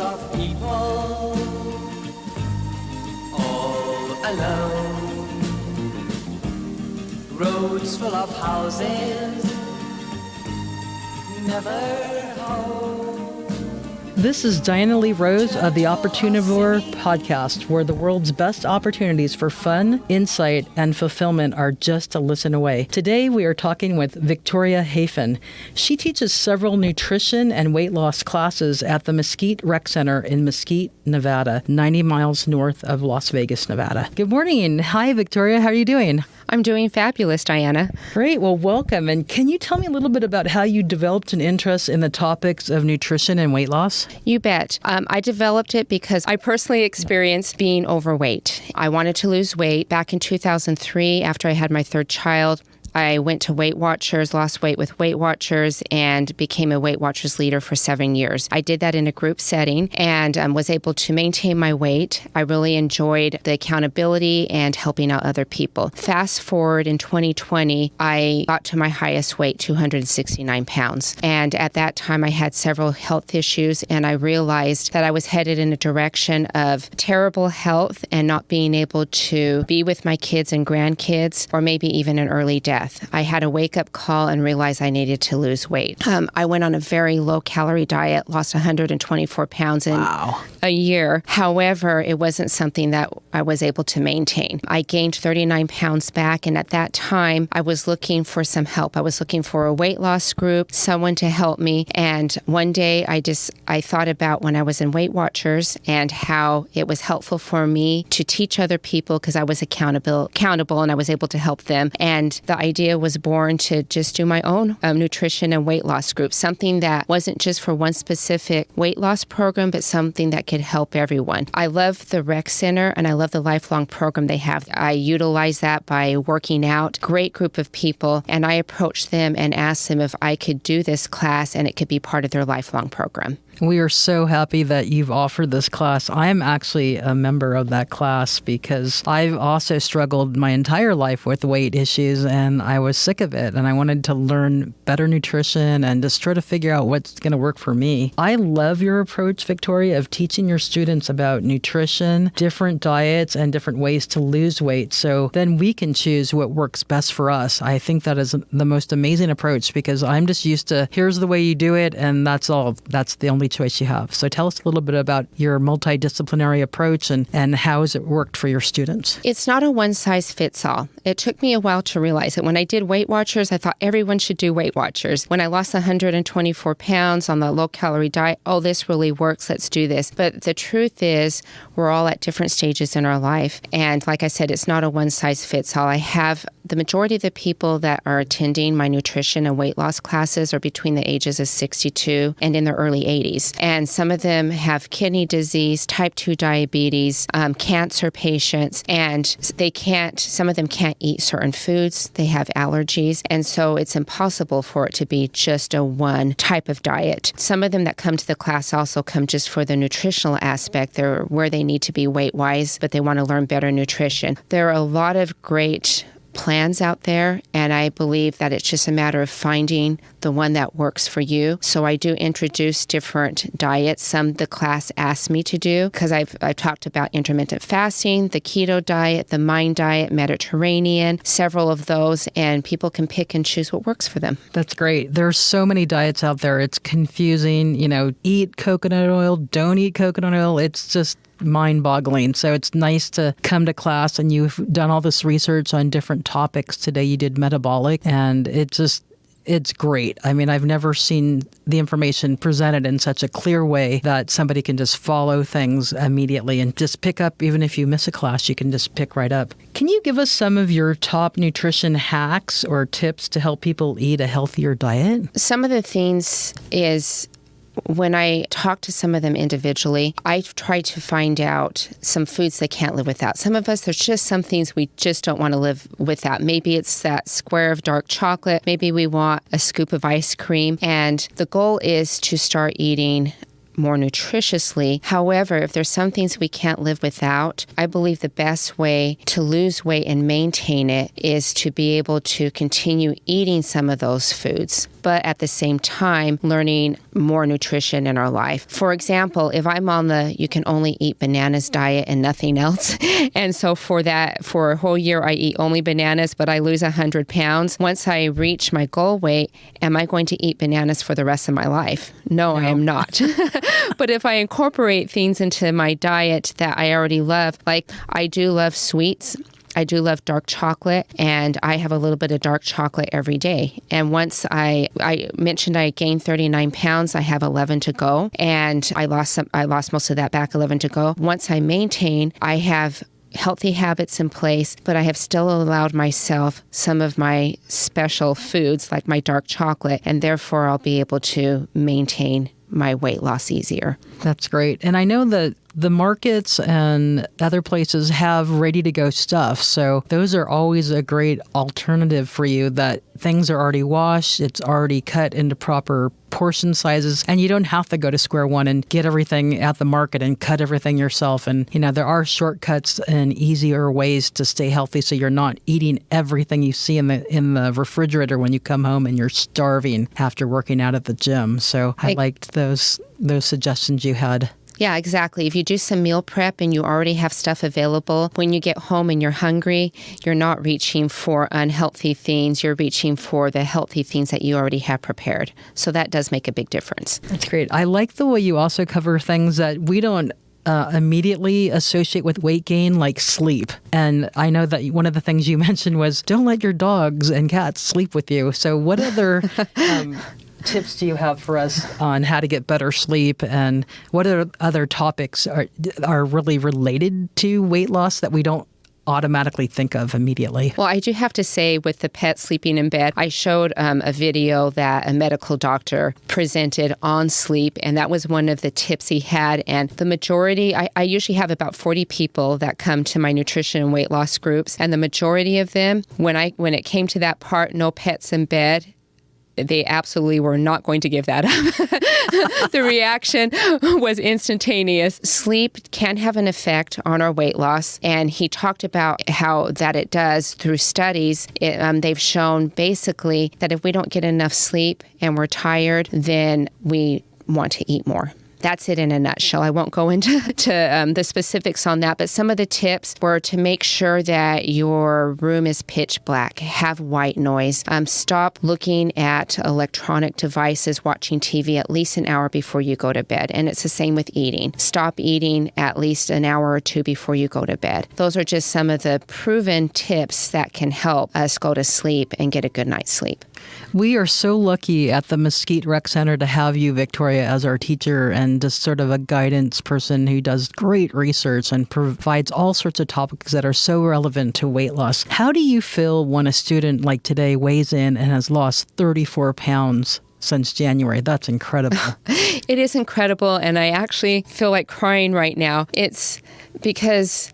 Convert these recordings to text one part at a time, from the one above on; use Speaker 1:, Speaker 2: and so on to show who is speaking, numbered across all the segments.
Speaker 1: full of people, all alone. Roads full of houses, never home.
Speaker 2: This is Diana Lee Rose of the Opportunivore podcast, where the world's best opportunities for fun, insight, and fulfillment are just a listen away. Today, we are talking with Victoria Hafen. She teaches several nutrition and weight loss classes at the Mesquite Rec Center in Mesquite, Nevada, 90 miles north of Las Vegas, Nevada. Good morning. Hi, Victoria. How are you doing?
Speaker 3: I'm doing fabulous, Diana.
Speaker 2: Great. Well, welcome. And can you tell me a little bit about how you developed an interest in the topics of nutrition and weight loss?
Speaker 3: You bet. I developed it because I personally experienced being overweight. I wanted to lose weight. Back in 2003, after I had my third child, I went to Weight Watchers, lost weight with Weight Watchers, and became a Weight Watchers leader for 7 years. I did that in a group setting and was able to maintain my weight. I really enjoyed the accountability and helping out other people. Fast forward in 2020, I got to my highest weight, 269 pounds. And at that time, I had several health issues, and I realized that I was headed in a direction of terrible health and not being able to be with my kids and grandkids, or maybe even an early death. I had a wake-up call and realized I needed to lose weight. I went on a very low-calorie diet, lost 124 pounds in a year. However, it wasn't something that I was able to maintain. I gained 39 pounds back, and at that time, I was looking for some help. I was looking for a weight loss group, someone to help me, and one day I thought about when I was in Weight Watchers and how it was helpful for me to teach other people because I was accountable and I was able to help them. And the idea was born to just do my own nutrition and weight loss group, something that wasn't just for one specific weight loss program, but something that could help everyone. I love the rec center and I love the lifelong program they have. I utilize that by working out. Great group of people, and I approached them and asked them if I could do this class and it could be part of their lifelong program.
Speaker 2: We are so happy that you've offered this class. I'm actually a member of that class because I've also struggled my entire life with weight issues and I was sick of it and I wanted to learn better nutrition and just try to figure out what's going to work for me. I love your approach, Victoria, of teaching your students about nutrition, different diets, and different ways to lose weight so then we can choose what works best for us. I think that is the most amazing approach because I'm just used to, here's the way you do it and that's all. That's the only choice you have. So tell us a little bit about your multidisciplinary approach and how has it worked for your students?
Speaker 3: It's not a one-size-fits-all. It took me a while to realize it. When I did Weight Watchers, I thought everyone should do Weight Watchers. When I lost 124 pounds on the low-calorie diet, oh, this really works, let's do this. But the truth is, we're all at different stages in our life. And like I said, it's not a one-size-fits-all. I have the majority of the people that are attending my nutrition and weight loss classes are between the ages of 62 and in their early 80s. And some of them have kidney disease, type 2 diabetes, cancer patients, and some of them can't eat certain foods. They have allergies. And so it's impossible for it to be just a one type of diet. Some of them that come to the class also come just for the nutritional aspect. They're where they need to be weight-wise, but they want to learn better nutrition. There are a lot of great plans out there, and I believe that it's just a matter of finding the one that works for you. So I do introduce different diets. Some the class asks me to do because I've talked about intermittent fasting, the keto diet, the mind diet, Mediterranean, several of those, and people can pick and choose what works for them.
Speaker 2: That's great. There's so many diets out there. It's confusing. Eat coconut oil, don't eat coconut oil. It's just mind-boggling. So it's nice to come to class and you've done all this research on different topics. Today you did metabolic and it's great. I mean, I've never seen the information presented in such a clear way that somebody can just follow things immediately and just pick up. Even if you miss a class, you can just pick right up. Can you give us some of your top nutrition hacks or tips to help people eat a healthier diet?
Speaker 3: Some of the things is when I talk to some of them individually, I try to find out some foods they can't live without. Some of us, there's just some things we just don't want to live without. Maybe it's that square of dark chocolate. Maybe we want a scoop of ice cream. And the goal is to start eating more nutritiously. However, if there's some things we can't live without, I believe the best way to lose weight and maintain it is to be able to continue eating some of those foods, but at the same time, learning more nutrition in our life. For example, if I'm on the you can only eat bananas diet and nothing else, and so for a whole year, I eat only bananas, but I lose 100 pounds. Once I reach my goal weight, am I going to eat bananas for the rest of my life? No, I am not. But if I incorporate things into my diet that I already love, like I do love sweets, I do love dark chocolate, and I have a little bit of dark chocolate every day. And once I mentioned I gained 39 pounds, I have 11 to go, and I lost most of that back, 11 to go. Once I maintain, I have healthy habits in place, but I have still allowed myself some of my special foods like my dark chocolate, and therefore I'll be able to maintain my weight loss easier.
Speaker 2: That's great. And I know that the markets and other places have ready-to-go stuff. So those are always a great alternative for you, that things are already washed, it's already cut into proper portion sizes, and you don't have to go to square one and get everything at the market and cut everything yourself. And, there are shortcuts and easier ways to stay healthy, so you're not eating everything you see in the refrigerator when you come home and you're starving after working out at the gym. So I liked those suggestions you had.
Speaker 3: Yeah, exactly. If you do some meal prep and you already have stuff available, when you get home and you're hungry, you're not reaching for unhealthy things. You're reaching for the healthy things that you already have prepared. So that does make a big difference.
Speaker 2: That's great. I like the way you also cover things that we don't immediately associate with weight gain, like sleep. And I know that one of the things you mentioned was don't let your dogs and cats sleep with you. So what other tips do you have for us on how to get better sleep, and what other topics are really related to weight loss that we don't automatically think of immediately?
Speaker 3: Well, I do have to say, with the pet sleeping in bed, I showed a video that a medical doctor presented on sleep, and that was one of the tips he had. And the majority, I usually have about 40 people that come to my nutrition and weight loss groups, and the majority of them, when it came to that part, no pets in bed, they absolutely were not going to give that up. The reaction was instantaneous. Sleep can have an effect on our weight loss, and he talked about how that it does through studies. They've shown basically that if we don't get enough sleep and we're tired, then we want to eat more. That's it in a nutshell. I won't go into the specifics on that, but some of the tips were to make sure that your room is pitch black, have white noise, stop looking at electronic devices, watching TV at least an hour before you go to bed. And it's the same with eating. Stop eating at least an hour or two before you go to bed. Those are just some of the proven tips that can help us go to sleep and get a good night's sleep.
Speaker 2: We are so lucky at the Mesquite Rec Center to have you, Victoria, as our teacher and just sort of a guidance person who does great research and provides all sorts of topics that are so relevant to weight loss. How do you feel when a student like today weighs in and has lost 34 pounds since January? That's incredible.
Speaker 3: It is incredible, and I actually feel like crying right now. It's because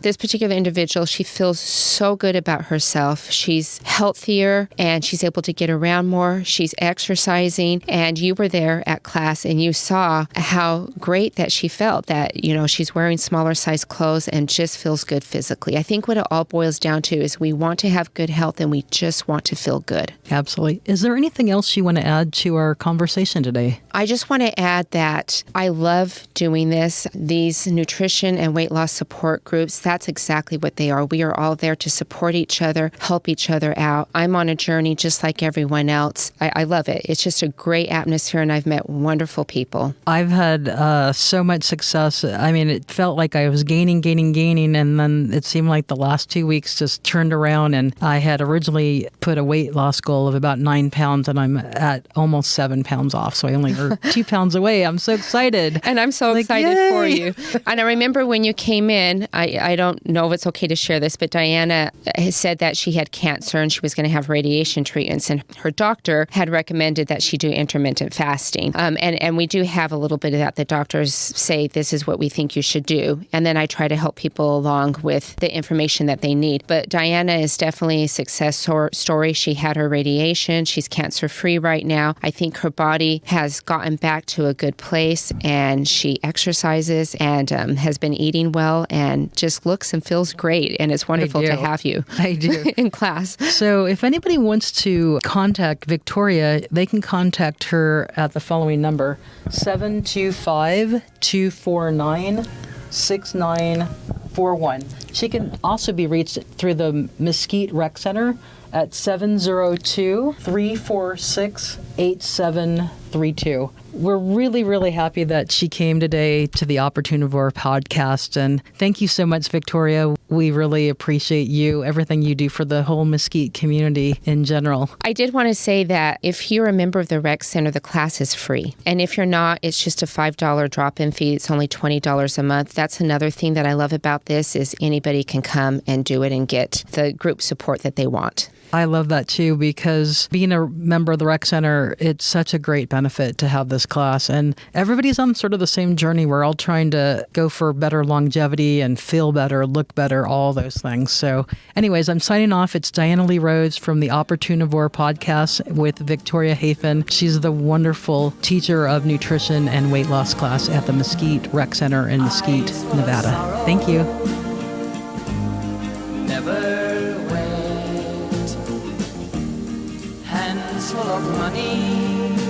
Speaker 3: this particular individual, she feels so good about herself. She's healthier and she's able to get around more. She's exercising, and you were there at class and you saw how great that she felt, that, she's wearing smaller size clothes and just feels good physically. I think what it all boils down to is we want to have good health and we just want to feel good.
Speaker 2: Absolutely. Is there anything else you want to add to our conversation today?
Speaker 3: I just want to add that I love doing this. These nutrition and weight loss support groups, that's exactly what they are. We are all there to support each other, help each other out. I'm on a journey just like everyone else. I love it. It's just a great atmosphere, and I've met wonderful people.
Speaker 2: I've had so much success. I mean, it felt like I was gaining, and then it seemed like the last 2 weeks just turned around, and I had originally put a weight loss goal of about 9 pounds, and I'm at almost 7 pounds off, so I only are 2 pounds away. I'm so excited.
Speaker 3: And I'm so excited
Speaker 2: yay!
Speaker 3: for you. And I remember when you came in, I don't know if it's okay to share this, but Diana has said that she had cancer and she was going to have radiation treatments. And her doctor had recommended that she do intermittent fasting. And we do have a little bit of that. The doctors say, this is what we think you should do. And then I try to help people along with the information that they need. But Diana is definitely a success story. She had her radiation. She's cancer-free right now. I think her body has gotten back to a good place, and she exercises and has been eating well and just looks and feels great. And it's wonderful to have you in class.
Speaker 2: So if anybody wants to contact Victoria, they can contact her at the following number, 725-249-6941. She can also be reached through the Mesquite Rec Center at 702-346-8732. We're really, really happy that she came today to the Opportunivore podcast. And thank you so much, Victoria. We really appreciate you, everything you do for the whole Mesquite community in general.
Speaker 3: I did want to say that if you're a member of the Rec Center, the class is free. And if you're not, it's just a $5 drop-in fee. It's only $20 a month. That's another thing that I love about this is anybody can come and do it and get the group support that they want.
Speaker 2: I love that too, because being a member of the Rec Center, it's such a great benefit to have this class. And everybody's on sort of the same journey. We're all trying to go for better longevity and feel better, look better, all those things. So anyways, I'm signing off. It's Diana Lee Rhodes from the Opportunivore podcast with Victoria Hafen. She's the wonderful teacher of nutrition and weight loss class at the Mesquite Rec Center in Mesquite, Nevada. Thank you.
Speaker 1: Never wait. Hands full of money.